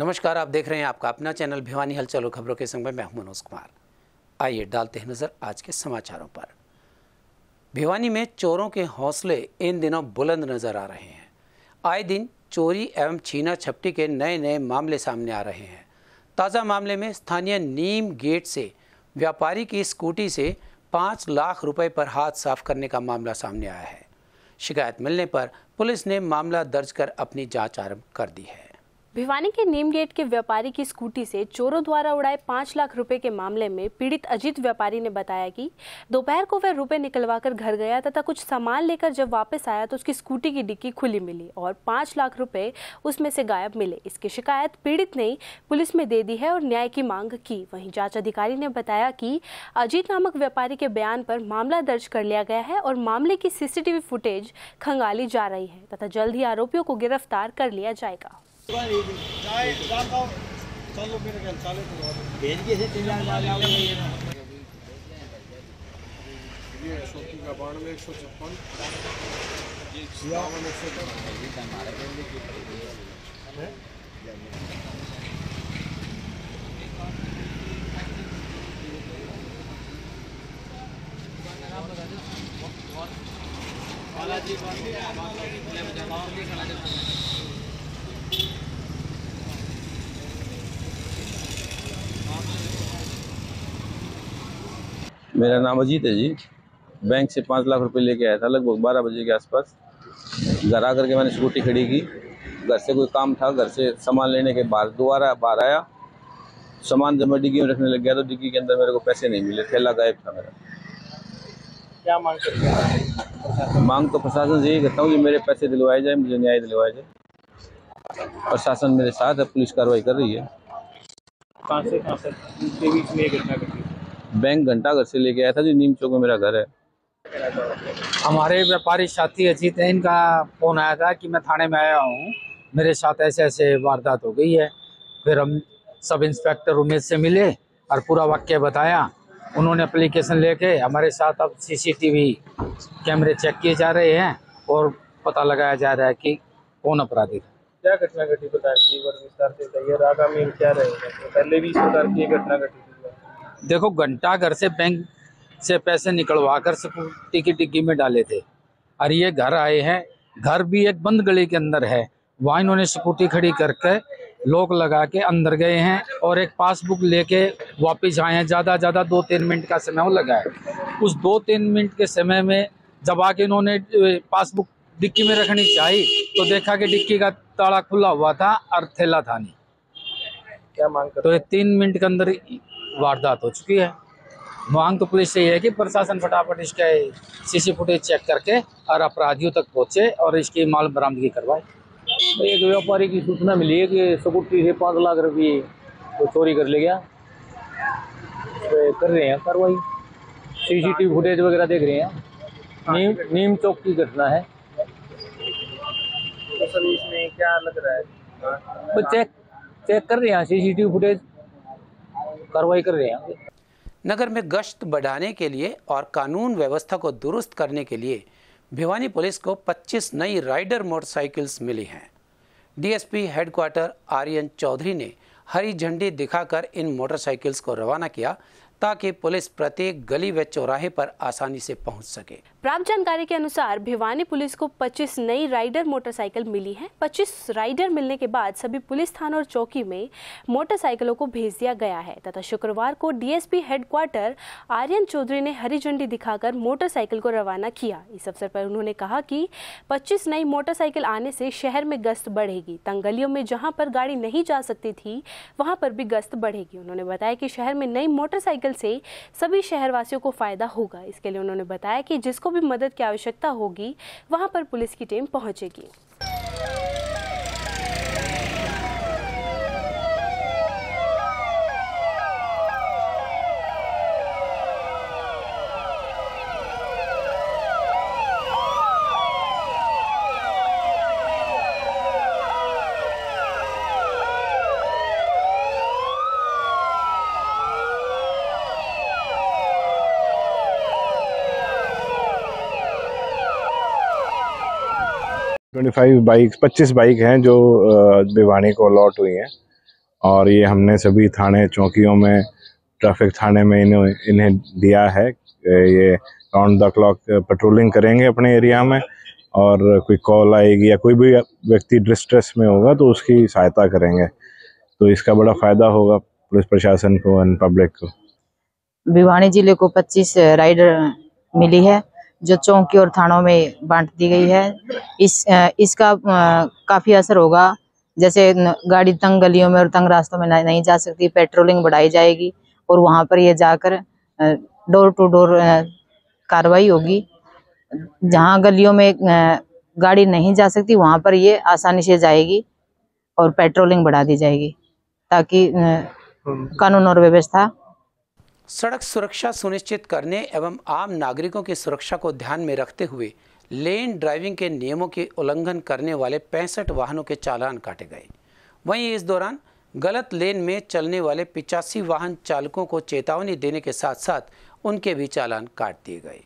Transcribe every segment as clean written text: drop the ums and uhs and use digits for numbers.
नमस्कार, आप देख रहे हैं आपका अपना चैनल भिवानी हलचल और खबरों के संग में मैं हूं मनोज कुमार। आइए डालते हैं नजर आज के समाचारों पर। भिवानी में चोरों के हौसले इन दिनों बुलंद नजर आ रहे हैं। आए दिन चोरी एवं छीना झपटी के नए नए मामले सामने आ रहे हैं। ताज़ा मामले में स्थानीय नीम गेट से व्यापारी की स्कूटी से 5 लाख रुपए पर हाथ साफ करने का मामला सामने आया है। शिकायत मिलने पर पुलिस ने मामला दर्ज कर अपनी जांच आरंभ कर दी है। भिवानी के नीम गेट के व्यापारी की स्कूटी से चोरों द्वारा उड़ाए 5 लाख रुपए के मामले में पीड़ित अजीत व्यापारी ने बताया कि दोपहर को वह रुपए निकलवाकर घर गया तथा कुछ सामान लेकर जब वापस आया तो उसकी स्कूटी की डिक्की खुली मिली और 5 लाख रुपए उसमें से गायब मिले। इसकी शिकायत पीड़ित ने पुलिस में दे दी है और न्याय की मांग की। वहीं जांच अधिकारी ने बताया कि अजीत नामक व्यापारी के बयान पर मामला दर्ज कर लिया गया है और मामले की CCTV फुटेज खंगाली जा रही है तथा जल्द ही आरोपियों को गिरफ्तार कर लिया जाएगा। मेरा नाम अजीत है जी। बैंक से 5 लाख रुपए लेके आया था लगभग 12 बजे के आसपास। घर आकर के मैंने स्कूटी खड़ी की। घर से कोई काम था, घर से सामान लेने के बाद दोबारा बाहर आया। सामान जब मैं डिग्गी में रखने लग गया तो डिग्गी के अंदर मेरे को पैसे नहीं मिले, थैला गायब था मेरा। क्या मांग करते हैं? मांग तो प्रशासन से यही करता हूँ कि मेरे पैसे दिलवाए जाए, मुझे न्याय दिलवाया जाए। प्रशासन मेरे साथ है, पुलिस कार्रवाई कर रही है। कहाँ से के बीच में घटना घटी? बैंक घंटाघर से लेके आया था जी, नीम चौक में मेरा घर है। हमारे व्यापारी साथी अजीत है, इनका फोन आया था कि मैं थाने में आया हूँ, मेरे साथ ऐसे ऐसे वारदात हो गई है। फिर हम सब इंस्पेक्टर उमेश से मिले और पूरा वाक्य बताया। उन्होंने एप्लीकेशन लेके हमारे साथ अब CCTV कैमरे चेक किए जा रहे हैं और पता लगाया जा रहा है कि कौन अपराधी है। क्या घटना घटी प्रधान जी, विस्तार से बताइए। आगामी क्या रहेगा? तो पहले भी इस प्रकार की घटना घटी थी। देखो, घंटाघर से बैंक से पैसे निकलवा कर स्कूटी की डिग्गी में डाले थे और ये घर आए हैं। घर भी एक बंद गली के अंदर है, वहाँ इन्होंने स्कूटी खड़ी करके लॉक लगा के अंदर गए हैं और एक पासबुक लेके वापस आए हैं। ज़्यादा 2-3 मिनट का समय वो लगा है। उस 2-3 मिनट के समय में जब आके इन्होंने पासबुक डिक्की में रखनी चाहिए तो देखा कि डिक्की का ताला खुला हुआ था और थैला था नहीं। क्या मांग करते? तो ये 3 मिनट के अंदर वारदात हो चुकी है। मांग तो पुलिस से ये है कि प्रशासन फटाफट इसके CC फुटेज चेक करके और अपराधियों तक पहुंचे और इसकी माल बरामदगी करवाए। एक व्यापारी की सूचना मिली है कि स्कूटी से 5 लाख रुपये तो चोरी कर ले गया। तो कर रहे हैं कार्रवाई, CCTV फुटेज वगैरह देख रहे हैं। नीम चौक की घटना है। तो सर इसमें क्या लग रहा है? तो चेक कर रहे हैं, CCTV फुटेज कार्रवाई कर रहे हैं। नगर में गश्त बढ़ाने के लिए और कानून व्यवस्था को दुरुस्त करने के लिए भिवानी पुलिस को 25 नई राइडर मोटरसाइकिल्स मिली हैं। DSP हेडक्वार्टर आर्यन चौधरी ने हरी झंडी दिखाकर इन मोटरसाइकिल्स को रवाना किया ताकि पुलिस प्रत्येक गली व चौराहे पर आसानी से पहुंच सके। प्राप्त जानकारी के अनुसार भिवानी पुलिस को 25 नई राइडर मोटरसाइकिल मिली है। 25 राइडर मिलने के बाद सभी पुलिस थानों और चौकी में मोटरसाइकिलों को भेज दिया गया है तथा शुक्रवार को DSP हेडक्वार्टर आर्यन चौधरी ने हरी झंडी दिखाकर मोटरसाइकिल को रवाना किया। इस अवसर पर उन्होंने कहा कि 25 नई मोटरसाइकिल आने से शहर में गश्त बढ़ेगी। तंग गलियों में जहाँ पर गाड़ी नहीं जा सकती थी वहाँ पर भी गश्त बढ़ेगी। उन्होंने बताया कि शहर में नई मोटरसाइकिल से सभी शहरवासियों को फायदा होगा। इसके लिए उन्होंने बताया कि जिसको भी मदद की आवश्यकता होगी वहां पर पुलिस की टीम पहुंचेगी। 25 बाइक हैं जो भिवानी को अलॉट हुई हैं। और ये हमने सभी थाने चौकियों में, ट्रैफिक थाने में इन्हें दिया है। ये राउंड द क्लॉक पेट्रोलिंग करेंगे अपने एरिया में, और कोई कॉल आएगी या कोई भी व्यक्ति डिस्ट्रेस में होगा तो उसकी सहायता करेंगे। तो इसका बड़ा फ़ायदा होगा पुलिस प्रशासन को एंड पब्लिक को। भिवानी जिले को 25 राइडर मिली है जो चौकी और थानों में बांट दी गई है। इसका काफ़ी असर होगा। जैसे गाड़ी तंग गलियों में और तंग रास्तों में नहीं जा सकती, पेट्रोलिंग बढ़ाई जाएगी और वहाँ पर ये जाकर डोर टू डोर कार्रवाई होगी। जहाँ गलियों में गाड़ी नहीं जा सकती वहाँ पर ये आसानी से जाएगी और पेट्रोलिंग बढ़ा दी जाएगी ताकि कानून और व्यवस्था। सड़क सुरक्षा सुनिश्चित करने एवं आम नागरिकों की सुरक्षा को ध्यान में रखते हुए लेन ड्राइविंग के नियमों के उल्लंघन करने वाले 65 वाहनों के चालान काटे गए। वहीं इस दौरान गलत लेन में चलने वाले 85 वाहन चालकों को चेतावनी देने के साथ साथ उनके भी चालान काट दिए गए।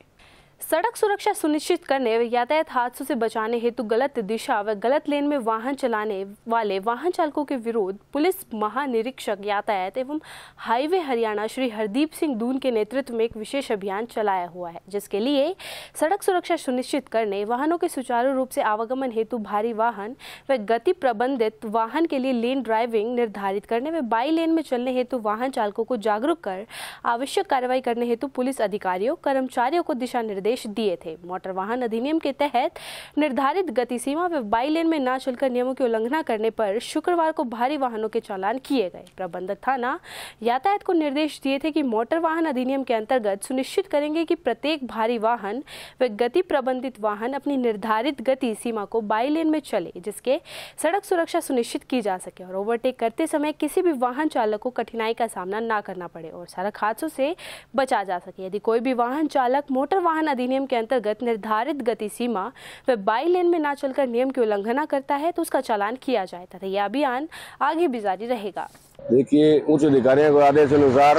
सड़क सुरक्षा सुनिश्चित करने व यातायात हादसों से बचाने हेतु गलत दिशा व गलत लेन में वाहन चलाने वाले वाहन चालकों के विरुद्ध पुलिस महानिरीक्षक यातायात एवं हाईवे हरियाणा श्री हरदीप सिंह दून के नेतृत्व में एक विशेष अभियान चलाया हुआ है, जिसके लिए सड़क सुरक्षा सुनिश्चित करने, वाहनों के सुचारू रूप से आवागमन हेतु भारी वाहन व गति प्रबंधित वाहन के लिए लेन ड्राइविंग निर्धारित करने व बाई लेन में चलने हेतु वाहन चालकों को जागरूक कर आवश्यक कार्रवाई करने हेतु पुलिस अधिकारियों कर्मचारियों को दिशा निर्देश दिए थे। मोटर वाहन अधिनियम के तहत निर्धारित गति सीमा व बाई लेन में न चलकर नियमों की उल्लंघना करने पर शुक्रवार को भारी वाहनों के चालान किए गए। प्रबंधक थाना यातायात को निर्देश दिए थे कि मोटर वाहन अधिनियम के अंतर्गत सुनिश्चित करेंगे कि प्रत्येक भारी वाहन व गति प्रबंधित वाहन अपनी निर्धारित गति सीमा को बाई लेन में चले, जिसके सड़क सुरक्षा सुनिश्चित की जा सके और ओवरटेक करते समय किसी भी वाहन चालक को कठिनाई का सामना न करना पड़े और सड़क हादसों से बचा जा सके। यदि कोई भी वाहन चालक मोटर वाहन अधिनियम के अंतर्गत निर्धारित गति सीमा व बाई लेन में न चलकर नियम की उल्लंघना करता है तो उसका चालान किया जाए तथा यह अभियान आगे भी जारी रहेगा। देखिए, उच्च अधिकारियों के आदेश अनुसार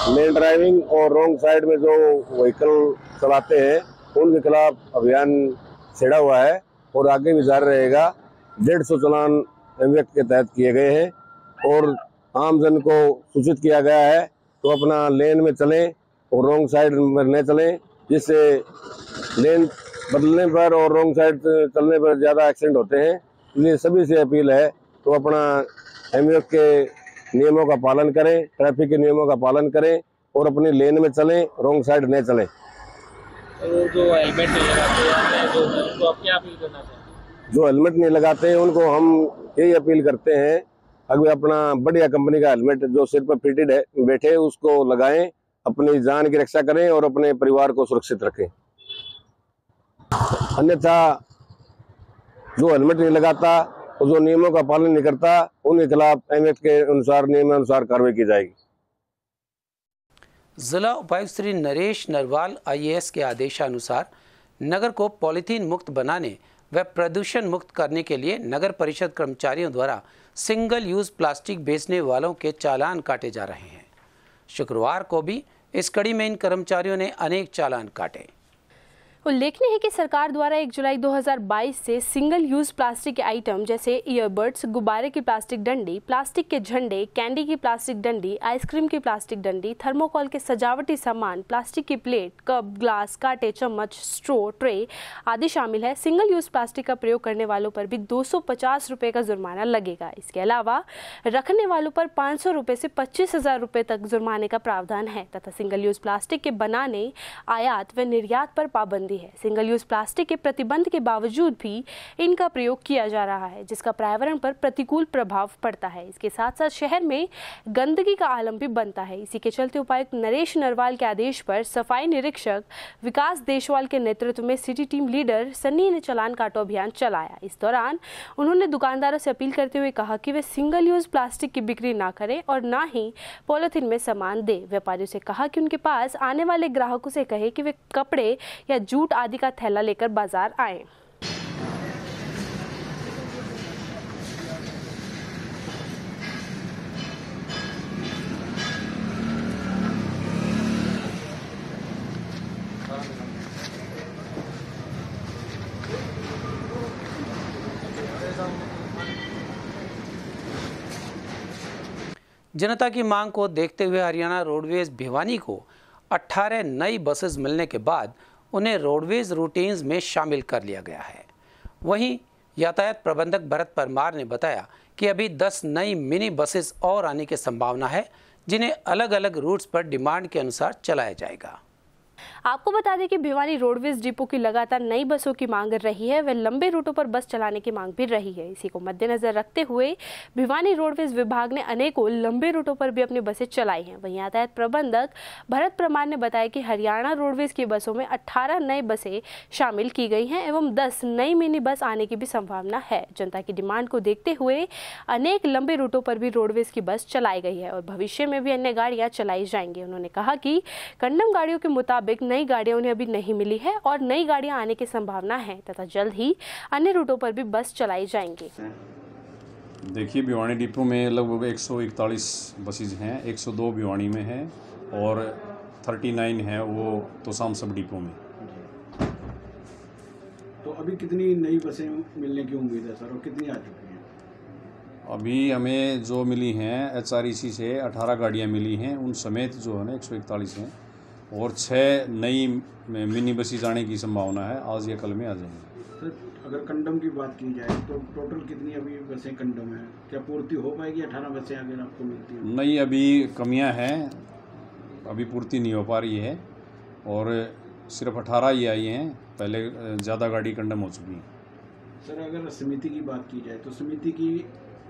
लेन ड्राइविंग और रॉन्ग साइड में जो व्हीकल चलाते हैं उनके खिलाफ अभियान छेड़ा हुआ है और आगे भी जारी रहेगा। 150 चालान एमएक के तहत किए गए हैं और आम जन को सूचित किया गया है तो अपना लेन में चलें और रॉन्ग साइड में न चलें, जिससे लेन बदलने पर और रॉन्ग साइड चलने पर ज़्यादा एक्सीडेंट होते हैं। इसलिए सभी से अपील है तो अपना एमएक के नियमों का पालन करें, ट्रैफिक के नियमों का पालन करें और अपनी लेन में चलें, रॉन्ग साइड न चलें। जो हेलमेट नहीं लगाते हैं तो आप क्या अपील करना चाहते हैं? जो हेलमेट नहीं लगाते हैं उनको हम यही अपील करते हैं, अगर अपना बढ़िया कंपनी का हेलमेट जो सिर पर फिटेड है बैठे उसको लगाएं, अपनी जान की रक्षा करें और अपने परिवार को सुरक्षित रखें। अन्यथा जो हेलमेट नहीं लगाता और जो नियमों का पालन नहीं करता उनके खिलाफ एमएक के अनुसार नियमानुसार कार्रवाई की जाएगी। जिला उपायुक्त श्री नरेश नरवाल आईएएस के आदेशानुसार नगर को पॉलीथीन मुक्त बनाने व प्रदूषण मुक्त करने के लिए नगर परिषद कर्मचारियों द्वारा सिंगल यूज प्लास्टिक बेचने वालों के चालान काटे जा रहे हैं। शुक्रवार को भी इस कड़ी में इन कर्मचारियों ने अनेक चालान काटे। उल्लेखनीय है कि सरकार द्वारा 1 जुलाई 2022 से सिंगल यूज प्लास्टिक के आइटम जैसे ईयरबड्स, गुब्बारे की प्लास्टिक डंडी, प्लास्टिक के झंडे, कैंडी की प्लास्टिक डंडी, आइसक्रीम की प्लास्टिक डंडी, थर्मोकॉल के सजावटी सामान, प्लास्टिक की प्लेट, कप, ग्लास, कांटे, चम्मच, स्ट्रो, ट्रे आदि शामिल है। सिंगल यूज प्लास्टिक का प्रयोग करने वालों पर भी 250 रुपये का जुर्माना लगेगा। इसके अलावा रखने वालों पर 500 रुपये से 25,000 रुपये तक जुर्माने का प्रावधान है तथा सिंगल यूज प्लास्टिक के बनाने, आयात व निर्यात पर पाबंदी है। सिंगल यूज प्लास्टिक के प्रतिबंध के बावजूद भी इनका प्रयोग किया जा रहा है, जिसका पर्यावरण पर प्रतिकूल प्रभाव पड़ता है। इसके साथ साथ शहर में गंदगी का आलम भी बनता है। इसी के चलते उपायुक्त नरेश नरवाल के आदेश पर सफाई निरीक्षक विकास देशवाल के नेतृत्व में सिटी टीम लीडर सन्नी ने चालान काटो अभियान चलाया। इस दौरान उन्होंने दुकानदारों से अपील करते हुए कहा कि वे सिंगल यूज प्लास्टिक की बिक्री ना करें और ना ही पॉलिथीन में सामान दे। व्यापारियों से कहा कि उनके पास आने वाले ग्राहकों से कहे कि वे कपड़े या जूट आदि का थैला लेकर बाजार आए। जनता की मांग को देखते हुए हरियाणा रोडवेज भिवानी को 18 नई बसेस मिलने के बाद उन्हें रोडवेज रूटीन्स में शामिल कर लिया गया है। वहीं यातायात प्रबंधक भरत परमार ने बताया कि अभी 10 नई मिनी बसेस और आने की संभावना है, जिन्हें अलग अलग रूट्स पर डिमांड के अनुसार चलाया जाएगा। आपको बता दें कि भिवानी रोडवेज डिपो की लगातार नई बसों की मांग रही है, वे लंबे रूटों पर बस चलाने की मांग भी रही है। इसी को मद्देनजर रखते हुए भिवानी रोडवेज विभाग ने अनेकों लंबे रूटों पर भी अपनी बसें चलाई हैं। वहीं यातायात प्रबंधक भरत परमार ने बताया कि हरियाणा रोडवेज की बसों में 18 नई बसें शामिल की गई हैं एवं 10 नई मिनी बस आने की भी संभावना है। जनता की डिमांड को देखते हुए अनेक लंबे रूटों पर भी रोडवेज की बस चलाई गई है और भविष्य में भी अन्य गाड़ियां चलाई जाएंगी। उन्होंने कहा कि कंडम गाड़ियों के मुताबिक नई गाड़ियां उन्हें अभी नहीं मिली है और नई गाड़ियां आने की संभावना है तथा जल्द ही अन्य रूटों पर भी बस चलाई जाएंगी। देखिए, भिवानी डिपो में लगभग 141 बसेज हैं, 102 भिवानी में है और 39 है वो तोसाम सब डिपो में। तो अभी कितनी नई बसें मिलने की उम्मीद है सर, और कितनी आ चुकी हैं? अभी हमें जो मिली हैं HREC से 18 गाड़ियां मिली हैं, उन समेत जो है ना 141 हैं और 6 नई मिनी बसेज आने की संभावना है, आज या कल में आ जाएंगी। सर, अगर कंडम की बात की जाए तो टोटल कितनी अभी बसें कंडम है? क्या पूर्ति हो पाएगी 18 बसें अगर आपको मिलती है? नहीं, अभी कमियां हैं, अभी पूर्ति नहीं हो पा रही है और सिर्फ 18 ही आई हैं, पहले ज़्यादा गाड़ी कंडम हो चुकी हैं। सर, अगर समिति की बात की जाए तो समिति की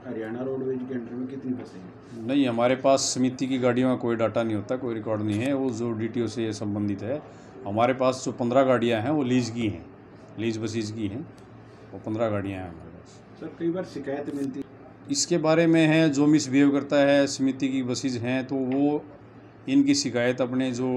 हरियाणा रोडवेज के अंडर में कितनी बसें हैं? नहीं, हमारे पास समिति की गाड़ियों का कोई डाटा नहीं होता, कोई रिकॉर्ड नहीं है, वो जो DTO से संबंधित है। हमारे पास जो 15 गाड़ियां हैं वो लीज की हैं, लीज बसेज की हैं, वो 15 गाड़ियां हैं हमारे पास। सर, कई बार शिकायत मिलती है इसके बारे में है, जो मिसबिहेव करता है समिति की बसेज हैं तो वो इनकी शिकायत अपने जो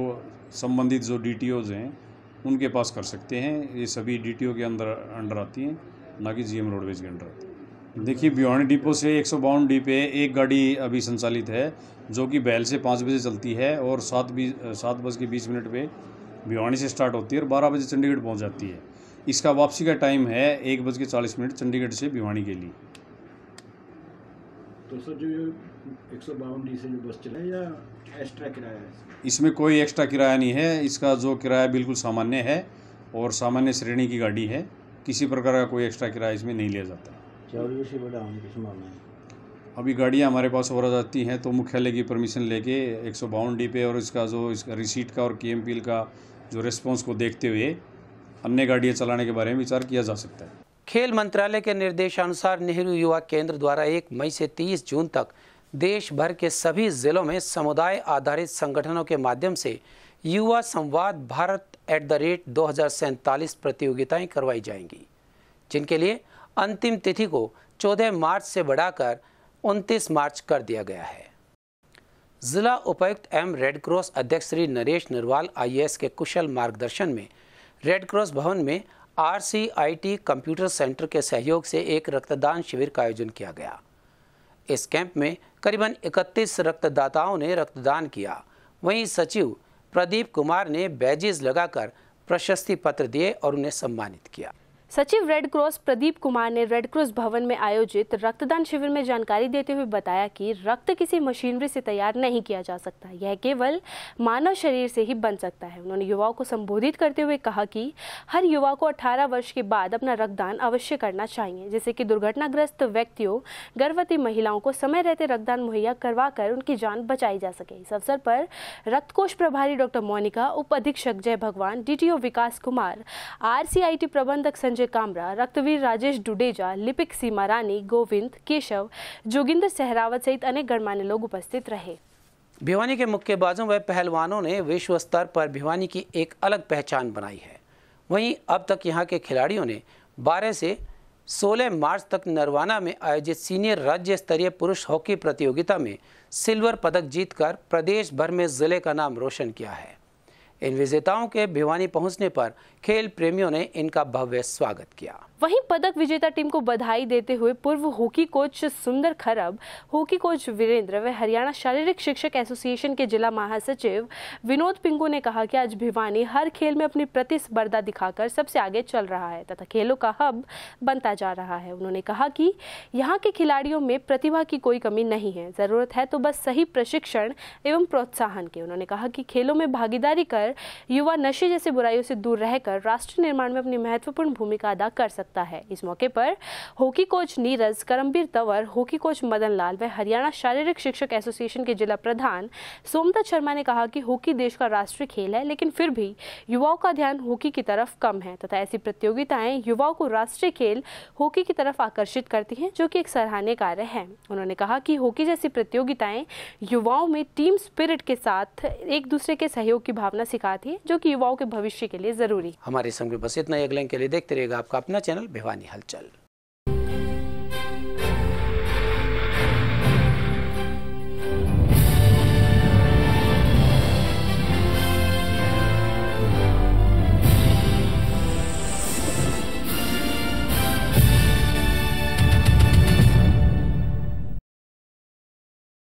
संबंधित जो DTOs हैं उनके पास कर सकते हैं। ये सभी DTO के अंडर आती हैं, ना कि GM रोडवेज के अंडर आती है। देखिए, भिवानी डिपो से 152 डी पे एक गाड़ी अभी संचालित है जो कि बैल से 5 बजे चलती है और 7:20 पे भिवानी से स्टार्ट होती है और 12 बजे चंडीगढ़ पहुंच जाती है। इसका वापसी का टाइम है 1:40 चंडीगढ़ से भिवानी के लिए। तो सर, जो 152 डी से जो बस चला है या एक्स्ट्रा किराया है? इसमें कोई एक्स्ट्रा किराया नहीं है, इसका जो किराया बिल्कुल सामान्य है और सामान्य श्रेणी की गाड़ी है, किसी प्रकार का कोई एक्स्ट्रा किराया इसमें नहीं लिया जाता। से बड़ा होने की संभावना है? अभी गाड़ियाँ हमारे पास और आ जाती हैं तो मुख्यालय की परमिशन लेके 152 डी पे और इसका रिसीट का और KMPL का जो रिस्पॉन्स को देखते हुए अन्य गाड़ियाँ चलाने के बारे में विचार किया जा सकता है। खेल मंत्रालय के निर्देशानुसार नेहरू युवा केंद्र द्वारा 1 मई से 30 जून तक देश भर के सभी जिलों में समुदाय आधारित संगठनों के माध्यम से युवा संवाद भारत @2047 प्रतियोगिताएं करवाई जाएंगी, जिनके लिए अंतिम तिथि को 14 मार्च से बढ़ाकर 29 मार्च कर दिया गया है। जिला उपायुक्त एवं रेड क्रॉस अध्यक्ष श्री नरेश नरवाल IAS के कुशल मार्गदर्शन में रेड क्रॉस भवन में RCIT कंप्यूटर सेंटर के सहयोग से एक रक्तदान शिविर का आयोजन किया गया। इस कैंप में करीबन 31 रक्तदाताओं ने रक्तदान किया। वहीं सचिव प्रदीप कुमार ने बैजेस लगाकर प्रशस्ति पत्र दिए और उन्हें सम्मानित किया। सचिव रेड क्रॉस प्रदीप कुमार ने रेड क्रॉस भवन में आयोजित रक्तदान शिविर में जानकारी देते हुए बताया कि रक्त किसी मशीनरी से तैयार नहीं किया जा सकता, यह केवल मानव शरीर से ही बन सकता है। उन्होंने युवाओं को संबोधित करते हुए कहा कि हर युवा को 18 वर्ष के बाद अपना रक्तदान अवश्य करना चाहिए, जिससे कि दुर्घटनाग्रस्त व्यक्तियों, गर्भवती महिलाओं को समय रहते रक्तदान मुहैया करवाकर उनकी जान बचाई जा सके। इस अवसर पर रक्तकोष प्रभारी डॉक्टर मोनिका, उप अधीक्षक जय भगवान, DTO विकास कुमार, RCIT प्रबंधक संजय कामरा, रक्तवीर राजेश डुडेजा, लिपिक सीमा रानी, गोविंद, केशव, जोगिंदर सहरावत सहित अनेक गणमान्य लोग उपस्थित रहे। भिवानी के मुक्केबाजों व पहलवानों ने विश्व स्तर पर भिवानी की एक अलग पहचान बनाई है। वहीं अब तक यहां के खिलाड़ियों ने 12 से 16 मार्च तक नरवाना में आयोजित सीनियर राज्य स्तरीय पुरुष हॉकी प्रतियोगिता में सिल्वर पदक जीतकर प्रदेश भर में जिले का नाम रोशन किया है। इन विजेताओं के भिवानी पहुंचने पर खेल प्रेमियों ने इनका भव्य स्वागत किया। वहीं पदक विजेता टीम को बधाई देते हुए पूर्व हॉकी कोच सुंदर खरब, हॉकी कोच वीरेंद्र व हरियाणा शारीरिक शिक्षक एसोसिएशन के जिला महासचिव विनोद पिंगू ने कहा कि आज भिवानी हर खेल में अपनी प्रतिस्पर्धा दिखाकर सबसे आगे चल रहा है तथा खेलों का हब बनता जा रहा है। उन्होंने कहा कि यहाँ के खिलाड़ियों में प्रतिभा की कोई कमी नहीं है, जरूरत है तो बस सही प्रशिक्षण एवं प्रोत्साहन की। उन्होंने कहा कि खेलों में भागीदारी कर युवा नशे जैसी बुराइयों से दूर रहकर राष्ट्र निर्माण में अपनी महत्वपूर्ण भूमिका अदा कर सकता है। इस मौके पर hockey coach Neeraj, Karambir Tanwar, hockey coach Madan Lal व हरियाणा शारीरिक शिक्षक एसोसिएशन के जिला प्रधान सोमदत्त शर्मा ने कहा कि हॉकी देश का राष्ट्रीय खेल है, लेकिन फिर भी युवाओं का ध्यान हॉकी की तरफ कम है तथा ऐसी प्रतियोगिताएं युवाओं को राष्ट्रीय खेल हॉकी की तरफ आकर्षित करती हैं, जो कि एक सराहनीय कार्य है। उन्होंने कहा कि हॉकी जैसी प्रतियोगिताएं युवाओं में टीम स्पिरिट के साथ एक दूसरे के सहयोग की भावना सिखाती है, जो कि युवाओं के भविष्य के लिए जरूरी। हमारे संग में बस इतना। अगले के लिए देखते रहिएगा आपका अपना चैनल भिवानी हलचल।